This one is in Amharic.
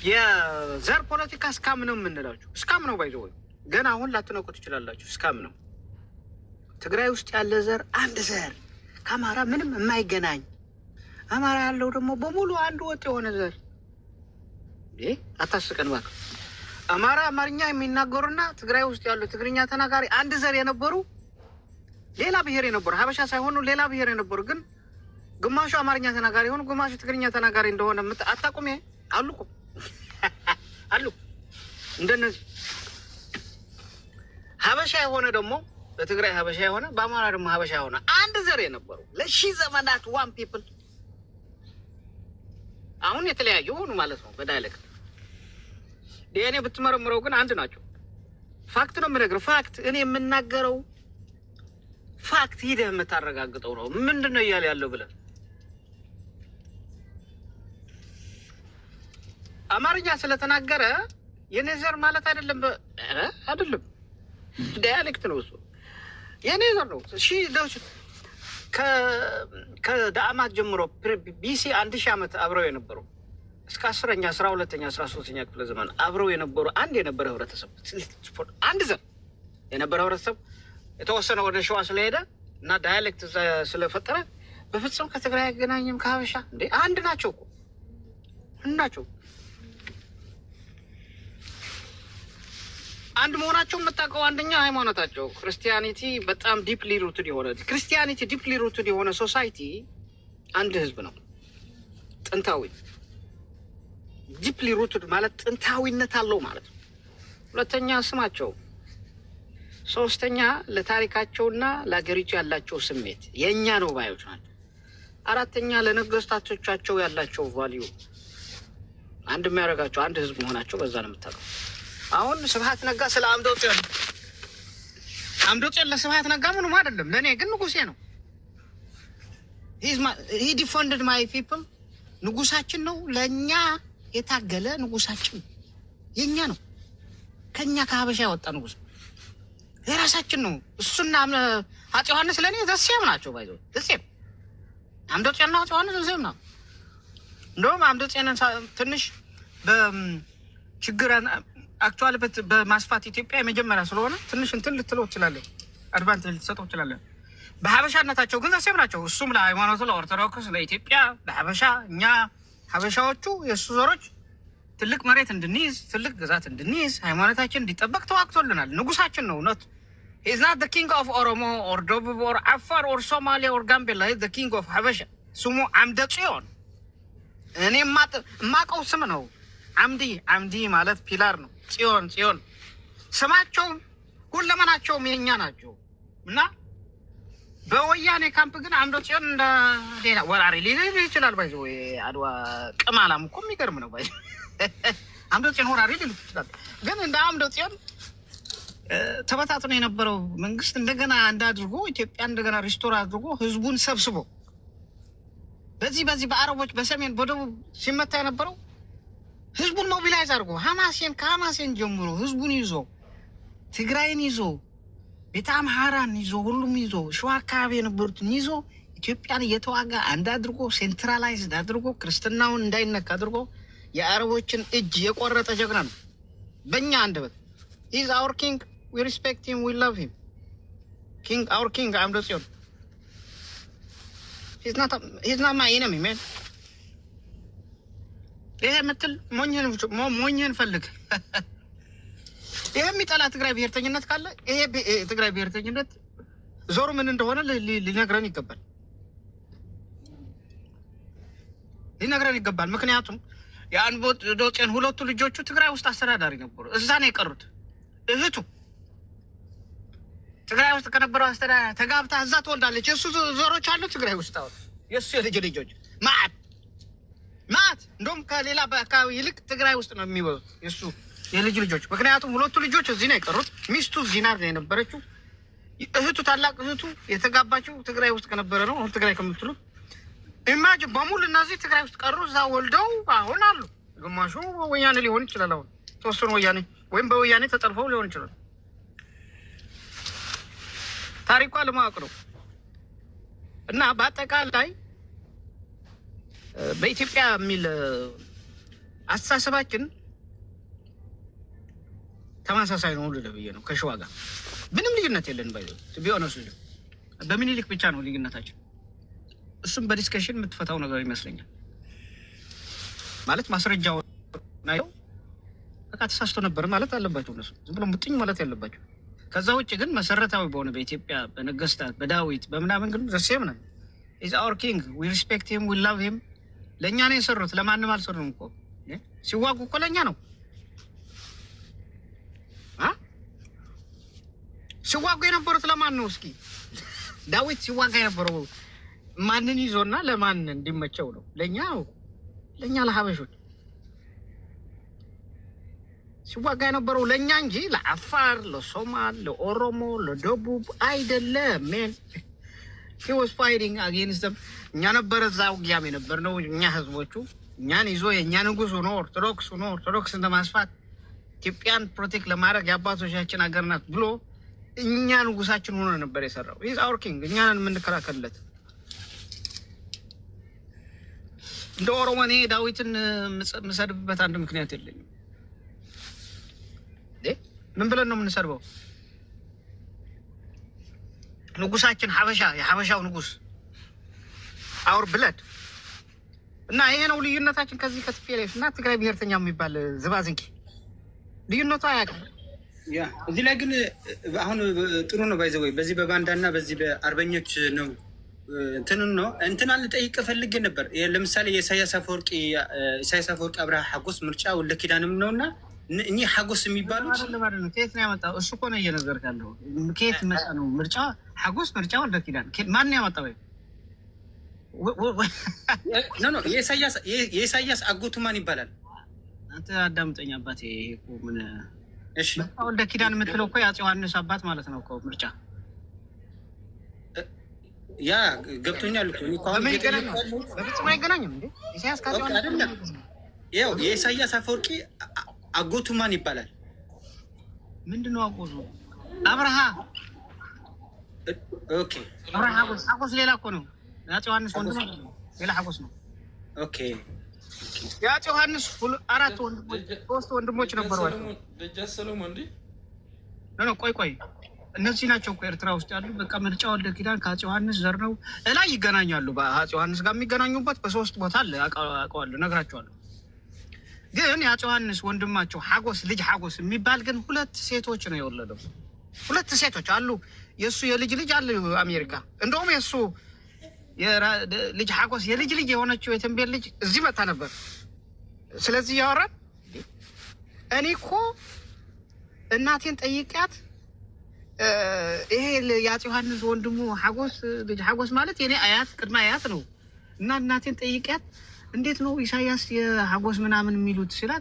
የዘር ፖለቲካ እስካም ነው የምንላችሁ። እስካም ነው ባይዘው ገና አሁን ላትነቁት ትችላላችሁ። እስካም ነው። ትግራይ ውስጥ ያለ ዘር አንድ ዘር ከአማራ ምንም የማይገናኝ አማራ ያለው ደግሞ በሙሉ አንድ ወጥ የሆነ ዘር አታስቀን እባክህ። አማራ አማርኛ የሚናገሩና ትግራይ ውስጥ ያሉ ትግርኛ ተናጋሪ አንድ ዘር የነበሩ ሌላ ብሔር የነበሩ ሀበሻ ሳይሆኑ ሌላ ብሔር የነበሩ ግን ግማሹ አማርኛ ተናጋሪ ሆኑ ግማሹ ትግርኛ ተናጋሪ እንደሆነ አታቁም። አሉ እኮ አሉ እንደነዚህ። ሀበሻ የሆነ ደግሞ በትግራይ ሀበሻ የሆነ በአማራ ደግሞ ሀበሻ የሆነ አንድ ዘር የነበሩ ለሺህ ዘመናት ዋን ፒፕል አሁን የተለያዩ ሆኑ ማለት ነው በዳይሌክት። ዲኤንኤ ብትመረምረው ግን አንድ ናቸው። ፋክት ነው የምነግርህ። ፋክት እኔ የምናገረው ፋክት ሂደህ የምታረጋግጠው ነው። ምንድን ነው እያለ ያለው ብለን አማርኛ ስለተናገረ የኔ ዘር ማለት አይደለም። አይደለም ዳያሌክት ነው እሱ። የኔ ዘር ነው። እሺ ደውሽ ከዳአማት ጀምሮ ቢሲ 1000 ዓመት አብረው የነበሩ እስከ 10ኛ 12ኛ 13ኛ ክፍለ ዘመን አብረው የነበሩ አንድ የነበረ ህብረተሰብ አንድ ዘር የነበረ ህብረተሰብ የተወሰነ ወደ ሸዋ ስለሄደ እና ዳያሌክት ስለፈጠረ በፍጹም ከትግራይ አይገናኝም ከሀበሻ። እንዴ አንድ ናቸው እኮ ናቸው። አንድ መሆናቸው የምታውቀው አንደኛ ሃይማኖታቸው ክርስቲያኒቲ በጣም ዲፕሊ ሩትድ የሆነ ክርስቲያኒቲ ዲፕሊ ሩትድ የሆነ ሶሳይቲ አንድ ህዝብ ነው። ጥንታዊ ዲፕሊ ሩትድ ማለት ጥንታዊነት አለው ማለት ነው። ሁለተኛ ስማቸው፣ ሶስተኛ ለታሪካቸውና ለሀገሪቱ ያላቸው ስሜት የእኛ ነው ባዮች ናቸው። አራተኛ ለነገስታቶቻቸው ያላቸው ቫልዩ አንድ የሚያደርጋቸው አንድ ህዝብ መሆናቸው በዛ ነው የምታውቀው። አሁን ስብሀት ነጋ ስለ አምዶጽዮን ለስብሀት ነጋ ምንም አይደለም፣ ለእኔ ግን ንጉሴ ነው። ሂ ዲፈንድድ ማይ ፒፕል ንጉሳችን ነው። ለእኛ የታገለ ንጉሳችን የእኛ ነው። ከእኛ ከሀበሻ ያወጣ ንጉስ የራሳችን ነው። እሱና አፄ ዮሐንስ ለእኔ ዘሴም ናቸው። ባይዘ ዘሴም አምዶጽዮንና አፄ ዮሐንስ ዘሴም ነው። እንደውም አምዶጽዮንን ትንሽ በችግር አክቹዋሊ በማስፋት ኢትዮጵያ የመጀመሪያ ስለሆነ ትንሽ እንትን ልትለው ትችላለህ፣ አድቫንቴጅ ልትሰጠው ትችላለህ። በሀበሻነታቸው ግን ዘሴም ናቸው። እሱም ለሃይማኖቱ ለኦርቶዶክስ፣ ለኢትዮጵያ፣ ለሀበሻ እኛ ሀበሻዎቹ የእሱ ዘሮች ትልቅ መሬት እንድንይዝ ትልቅ ግዛት እንድንይዝ ሃይማኖታችን እንዲጠበቅ ተዋግቶልናል። ንጉሳችን ነው። ኖት ኢዝ ናት ዘ ኪንግ ኦፍ ኦሮሞ ኦር ደቡብ ኦር አፋር ኦር ሶማሊያ ኦር ጋምቤላ ኢዝ ዘ ኪንግ ኦፍ ሀበሻ። ስሙ አምደጽዮን። እኔ የማውቀው ስም ነው። አምዲ ማለት ፒላር ነው። ጽዮን ስማቸውም ሁለመናቸውም የኛ ናቸው። እና በወያኔ ካምፕ ግን አምደጽዮን እንደ ሌላ ወራሪ ሊል ይችላል። ባይዞ አድዋ ቅማላም እኮ የሚገርም ነው። ባይዞ አምደጽዮን ወራሪ ሊል ይችላል። ግን እንደ አምደጽዮን ተበታትኖ የነበረው መንግስት እንደገና እንዳድርጎ ኢትዮጵያ እንደገና ሪስቶር አድርጎ ህዝቡን ሰብስቦ በዚህ በአረቦች በሰሜን በደቡብ ሲመታ የነበረው ህዝቡን ሞቢላይዝ አድርጎ ከሀማሴን ጀምሮ ህዝቡን ይዞ ትግራይን ይዞ ቤተ አምሐራን ይዞ ሁሉም ይዞ ሸዋ አካባቢ የነበሩትን ይዞ ኢትዮጵያን እየተዋጋ አንድ አድርጎ ሴንትራላይዝድ አድርጎ ክርስትናውን እንዳይነካ አድርጎ የአረቦችን እጅ የቆረጠ ጀግና ነው። በእኛ አንደበት ሂዝ አወር ኪንግ ዊ ሪስፔክት ሂም ዊ ላቭ ሂም ኪንግ አወር ኪንግ አምደጽዮን ሂዝ ናት ማይ ኤነሚ ማን። ይሄ ምትል ሞኝህን ፈልግ። ይሄ የሚጠላ ትግራይ ብሔርተኝነት ካለ ይሄ ትግራይ ብሔርተኝነት ዞሩ ምን እንደሆነ ሊነግረን ይገባል። ምክንያቱም የአምደጽዮን ሁለቱ ልጆቹ ትግራይ ውስጥ አስተዳዳሪ ነበሩ። እዛ ነው የቀሩት። እህቱ ትግራይ ውስጥ ከነበረው አስተዳዳሪ ተጋብታ እዛ ትወልዳለች። የእሱ ዞሮች አሉ ትግራይ ውስጥ። አሁን የእሱ የልጅ ልጆች ማዕት እንደውም ከሌላ በአካባቢ ይልቅ ትግራይ ውስጥ ነው የሚበዙት የእሱ የልጅ ልጆች። ምክንያቱም ሁለቱ ልጆች እዚህ ነው የቀሩት። ሚስቱ እዚህ ናት የነበረችው። እህቱ ታላቅ እህቱ የተጋባችው ትግራይ ውስጥ ከነበረ ነው። አሁን ትግራይ ከምትሉት ኢማጂን በሙሉ እነዚህ ትግራይ ውስጥ ቀሩ። እዛ ወልደው አሁን አሉ። ግማሹ ወያኔ ሊሆን ይችላል። አሁን ተወሰኑ ወያኔ ወይም በወያኔ ተጠልፈው ሊሆን ይችላል። ታሪኳ ለማወቅ ነው። እና በአጠቃላይ በኢትዮጵያ የሚል አስተሳሰባችን ተመሳሳይ ነው ለብዬ ነው ከሸዋ ጋር ምንም ልዩነት የለንም ባይዘው ቢሆንስ በሚኒሊክ ብቻ ነው ልዩነታችን እሱም በዲስከሽን የምትፈታው ነገር ይመስለኛል ማለት ማስረጃው ነው በቃ ተሳስቶ ነበር ማለት አለባቸው እነሱ ዝም ብሎ ሙጥኝ ማለት ያለባቸው ከዛ ውጭ ግን መሰረታዊ በሆነ በኢትዮጵያ በነገስታት በዳዊት በመናምን ግን ዘሴም ነው is our king we respect him we love him ለኛ ነው የሰሩት ለማንም አልሰሩም እኮ ሲዋጉ እኮ ለኛ ነው ሲዋጉ የነበሩት ለማን ነው እስኪ ዳዊት ሲዋጋ የነበረው ማንን ይዞና ለማን እንዲመቸው ነው ለኛ ለሐበሾች ሲዋጋ የነበረው ለኛ እንጂ ለአፋር ለሶማል ለኦሮሞ ለደቡብ አይደለም man he was fighting against them እኛ ነበር እዛው ያም የነበርነው እኛ ህዝቦቹ እኛን ይዞ የኛ ንጉስ ሆኖ ኦርቶዶክስ እንደማስፋት ኢትዮጵያን ፕሮቴክት ለማድረግ ያባቶቻችን ሀገር ናት ብሎ እኛ ንጉሳችን ሆኖ ነበር የሰራው he's our king እኛን የምንከራከርለት እንደ ኦሮሞኔ ዳዊትን መሰድብበት አንድ ምክንያት የለኝም ምን ብለን ነው የምንሰርበው ንጉሳችን ሐበሻ የሐበሻው ንጉስ our blood እና ይሄ ነው ልዩነታችን ከዚህ ከትፌሌፍ እና ትግራይ ብሔርተኛ የሚባል ዝባዝንኪ ልዩነቱ አያውቅም ያ እዚህ ላይ ግን አሁን ጥሩ ነው ባይዘው በዚህ በባንዳና በዚህ በአርበኞች ነው እንትን ልጠይቅ ፈልጌ ነበር ለምሳሌ የኢሳያስ አፈወርቂ አብርሃ ሐጎስ ምርጫ ወልደ ኪዳንም ነውና እኚ ሐጎስ የሚባሉት ለማለት ከየት ነው ያመጣው እሱ እኮ ነው እየነገርኩ ያለው ከየት መጣ ነው ምርጫ ሐጎስ ምርጫ ወልደ ኪዳን ማን ያመጣው ኖ የኢሳያስ አጎቱ ማን ይባላል አንተ አዳምጠኝ አባቴ ይሄ እኮ ምን እሺ ወልደ ኪዳን የምትለው እኮ የአፄ ዮሐንስ አባት ማለት ነው እኮ ምርጫ ያ ገብቶኛል እኮ በፍጹም አይገናኝም እንዴ ኢሳያስ ካቸው አይደለም ያው የኢሳያስ አፈወርቂ አጎቱ ማን ይባላል ምንድነው አጎቱ አብርሃ ኦኬ አብርሃ ሐጎስ ሌላ እኮ ነው የአፄ ዮሐንስ ወንድም ሌላ ሐጎስ ነው ኦኬ የአፄ ዮሐንስ አራት ወንድሞች ሶስት ወንድሞች ነበሯቸው ደጀሰሎም እንዴ ነው ቆይ እነዚህ ናቸው እኮ ኤርትራ ውስጥ ያሉ በቃ ምርጫ ወልደ ኪዳን ከአፄ ዮሐንስ ዘር ነው እላይ ይገናኛሉ በአፄ ዮሐንስ ጋር የሚገናኙበት በሶስት ቦታ አለ አውቀዋለሁ ነግራቸዋለሁ ግን የአፄ ዮሐንስ ወንድማቸው ሐጎስ ልጅ ሐጎስ የሚባል ግን ሁለት ሴቶች ነው የወለደው ሁለት ሴቶች አሉ የሱ የልጅ ልጅ አለ አሜሪካ እንደውም የሱ የልጅ ሐጎስ የልጅ ልጅ የሆነችው የተንቤል ልጅ እዚህ መጣ ነበር ስለዚህ ያወራን እኔ እኮ እናቴን ጠይቂያት ይሄ የአፄ ዮሐንስ ወንድሙ ሐጎስ ልጅ ሐጎስ ማለት የኔ አያት ቅድመ አያት ነው እና እናቴን ጠይቂያት እንዴት ነው ኢሳያስ የሐጎስ ምናምን የሚሉት ሲላት